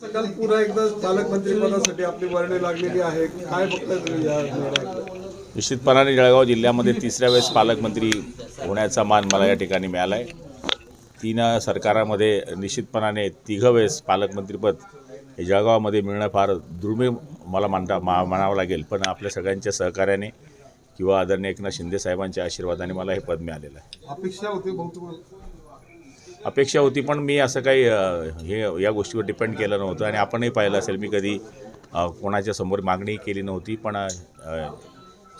काल पुन्हा एकदा पालकमंत्री पदासाठी आपली वर्णी लागलेली आहे. काय बघताय तुम्ही या निर्णयाकडे? निश्चितपणाने जळगाव जिल्ह्यामध्ये तिसऱ्या वेळेस पालकमंत्री होण्याचा मान मला या ठिकाणी मिळाला आहे. 3 सरकारामध्ये निश्चितपणाने 3 वेळेस पालकमंत्रीपद हे जळगावमध्ये मिळणं फार दुर्मिळ मला म्हणावं लागेल. पण आपल्या सगळ्यांच्या सहकार्याने किंवा आदरणीय एकनाथ शिंदे साहेबांच्या आशीर्वादाने मला हे पद मिळालेलं आहे. अपेक्षा होती पण मी असं काही हे या गोष्टीवर डिपेंड केलं नव्हतं. आणि आपणही पाहिलं असेल मी कधी कोणाच्या समोर मागणी केली नव्हती. पण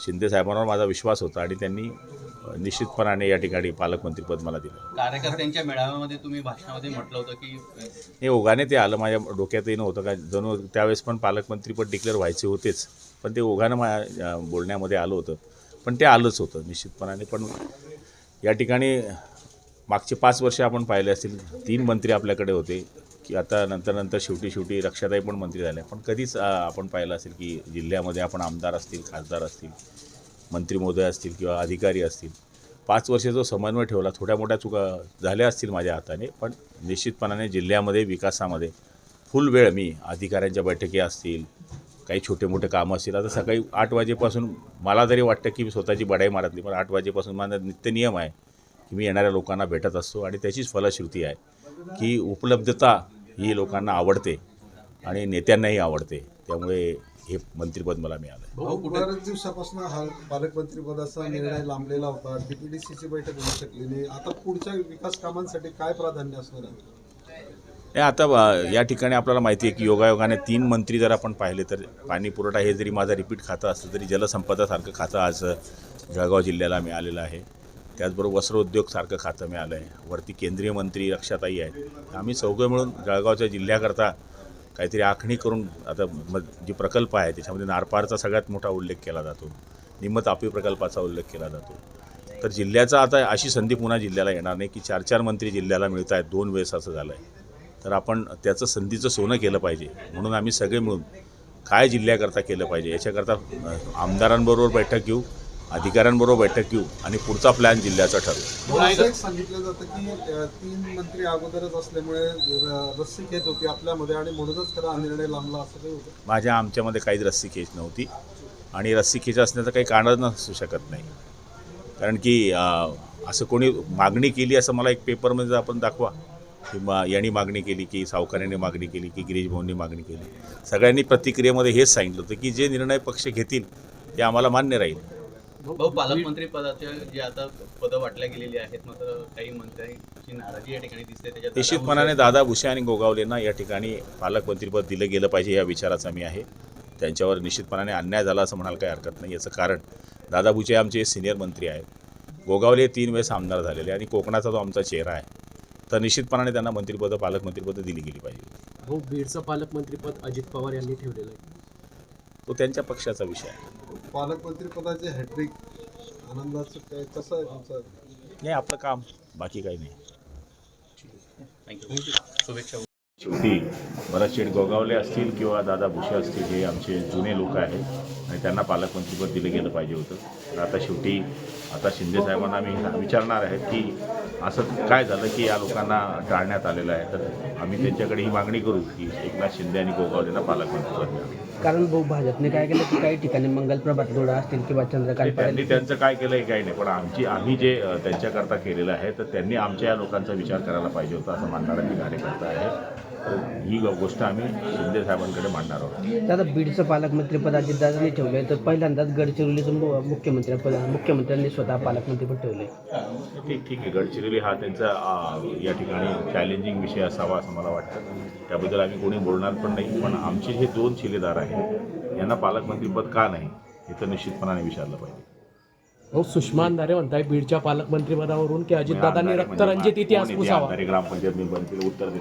शिंदे साहेबांवर माझा विश्वास होता आणि त्यांनी निश्चितपणाने या ठिकाणी पालकमंत्रीपद मला दिलं. कार्यकर्त्यांच्या मेळाव्यामध्ये तुम्ही भाषणामध्ये म्हटलं होतं की हे ओघाने ते आलं, माझ्या डोक्यातही नव्हतं का जणू त्यावेळेस पण पालकमंत्रीपद डिक्लेअर व्हायचे होतेच. पण ते ओघानं माझ्या बोलण्यामध्ये आलं होतं. पण ते आलंच होतं निश्चितपणाने. पण या ठिकाणी मागचे 5 वर्ष आपण पाहिले असतील 3 मंत्री आपल्याकडे होते की आता नंतर शेवटी रक्षाताई पण मंत्री झाल्या. पण कधीच आपण पाहिलं असेल की जिल्ह्यामध्ये आपण आमदार असतील, खासदार असतील, मंत्री महोदय असतील किंवा अधिकारी असतील 5 वर्ष जो समन्वय ठेवला. थोड्या मोठ्या चुका झाल्या असतील माझ्या हाताने, पण निश्चितपणाने जिल्ह्यामध्ये विकासामध्ये फुल वेळ मी अधिकाऱ्यांच्या बैठकी असतील, काही छोटे मोठे कामं असतील. आता सकाळी 8 वाजेपासून मला तरी वाटतं की मी स्वतःची बढाई मारतली, पण 8 वाजेपासून माझा नित्य नियम आहे की मी येणाऱ्या लोकांना भेटत असतो. आणि त्याचीच फलश्रुती आहे की उपलब्धता ही लोकांना आवडते आणि नेत्यांनाही आवडते. त्यामुळे हे मंत्रिपद मला मिळालं. बऱ्याच दिवसापासून हा पालकमंत्रीपदाचा निर्णय लांबलेला होता. DPDCची बैठक होऊ शकली नाही. आता पुढच्या विकास कामांसाठी काय प्राधान्य असणार आहे? आता या ठिकाणी आपल्याला माहिती आहे की योगायोगाने 3 मंत्री जर आपण पाहिले तर पाणी पुरवठा हे जरी माझं रिपीट खातं असलं तरी जलसंपदासारखं खातं आज जळगाव जिल्ह्याला मिळालेलं आहे. त्याचबरोबर वस्त्रोद्योगसारखं खातं मिळालं आहे. वरती केंद्रीय मंत्री रक्षाताई आहेत. आम्ही चौघं मिळून जळगावच्या जिल्ह्याकरता काहीतरी आखणी करून आता जी प्रकल्प आहे त्याच्यामध्ये नारपारचा सगळ्यात मोठा उल्लेख केला जातो. निम्म तापी प्रकल्पाचा उल्लेख केला जातो. तर जिल्ह्याचा आता अशी संधी पुन्हा जिल्ह्याला येणार नाही की 4 मंत्री जिल्ह्याला मिळत आहेत 2 वेळेस असं झालं आहे. तर आपण त्याचं संधीचं सोनं केलं पाहिजे. म्हणून आम्ही सगळे मिळून काय जिल्ह्याकरता केलं पाहिजे याच्याकरता आमदारांबरोबर बैठक घेऊ, अधिकाऱ्यांबरोबर बैठक घेऊ आणि पुढचा प्लॅन जिल्ह्याचा ठरवू. सांगितलं जातं की 3 मंत्री अगोदरच असल्यामुळे रस्सीखेच होती आपल्यामध्ये आणि म्हणूनच खरा हा निर्णय लांबला असं काही होतं. आमच्यामध्ये काहीच रस्सीखेच नव्हती आणि रस्सीखेच असण्याचं काही कारण नसू शकत नाही. कारण की असं कोणी मागणी केली असं मला एक पेपरमध्ये आपण दाखवा किंवा यांनी मागणी केली की सावकारांनी मागणी केली की गिरीश भाऊंनी मागणी केली. सगळ्यांनी प्रतिक्रियेमध्ये हेच सांगितलं होतं की जे निर्णय पक्ष घेतील ते आम्हाला मान्य राहील. भाऊ, पालकमंत्री पदाचे जे आता पदं वाटल्या गेलेली आहेत मात्र काही मंत्र्यांची नाराजी या ठिकाणी दिसते. त्याच्यात निश्चितपणाने दादा भुसे आणि गोगावलेंना या ठिकाणी पालकमंत्रीपद दिलं गेलं पाहिजे या विचाराचा मी आहे. त्यांच्यावर निश्चितपणाने अन्याय झाला असं म्हणायला काही हरकत नाही. याचं कारण दादा भुसे आमचे सिनियर मंत्री आहेत. गोगावले 3 वेळेस आमदार झालेले आणि कोकणाचा तो आमचा चेहरा आहे. तर निश्चितपणाने त्यांना मंत्रिपदं पालकमंत्रीपदं दिली गेली पाहिजे. हो, बीडचं पालकमंत्रीपद अजित पवार यांनी ठेवलेलं आहे. तो त्यांच्या पक्षाचा विषय आहे. पालकमंत्रीपदाचे हॅट्रिक आनंदाचं काय कसं आहे तुमचं? हे आपलं काम, बाकी काही नाही. थँक्यू. शुभेच्छा. शेवटी भरतशेठ गोगावले असतील किंवा दादा भुसे असतील हे आमचे जुने लोक आहेत आणि त्यांना पालकमंत्रीपद दिलं गेलं पाहिजे होतं. तर आता शेवटी शिंदे साहेबांना आम्ही विचारणार आहेत की असं काय झालं की या लोकांना टाळण्यात आलेलं आहे. तर आम्ही त्यांच्याकडे ही मागणी करू की एकनाथ शिंदे आणि गोगावलेंना पालकमंत्रीपद द्यावं. कारण भाऊ, भाजपने काय केलं की काही ठिकाणी मंगलप्रभात जोडा असतील किंवा चंद्रकांत त्यांनी त्यांचं काय केलं हे काही नाही. पण आम्ही जे त्यांच्याकरता केलेलं आहे तर त्यांनी आमच्या या लोकांचा विचार करायला पाहिजे होता असं मानणारा मी कार्यकर्ता आहे. तर ही गोष्ट आम्ही शिंदे साहेबांकडे मांडणार आहोत. दादा, बीडचं पालकमंत्रीपद अजितदादांनी ठेवलं आहे तर पहिल्यांदाच गडचिरोलीचं मुख्यमंत्र्यांनी स्वतः पालकमंत्रीपद ठेवलं आहे. ठीक आहे. गडचिरोली हा त्यांचा या ठिकाणी चॅलेंजिंग विषय असावा असं मला वाटतं. त्याबद्दल आम्ही कोणी बोलणार पण नाही. पण आमचे जे 2 शिलेदार आहेत यांना पालकमंत्रीपद का नाही हे तर निश्चितपणाने विचारलं पाहिजे. हो, सुषमा अंधारे म्हणताय बीडच्या पालकमंत्रीपदावरून की अजितदादांनी रक्तरंजित इतिहास पुसावा. ग्रामपंचायत उत्तर देतो.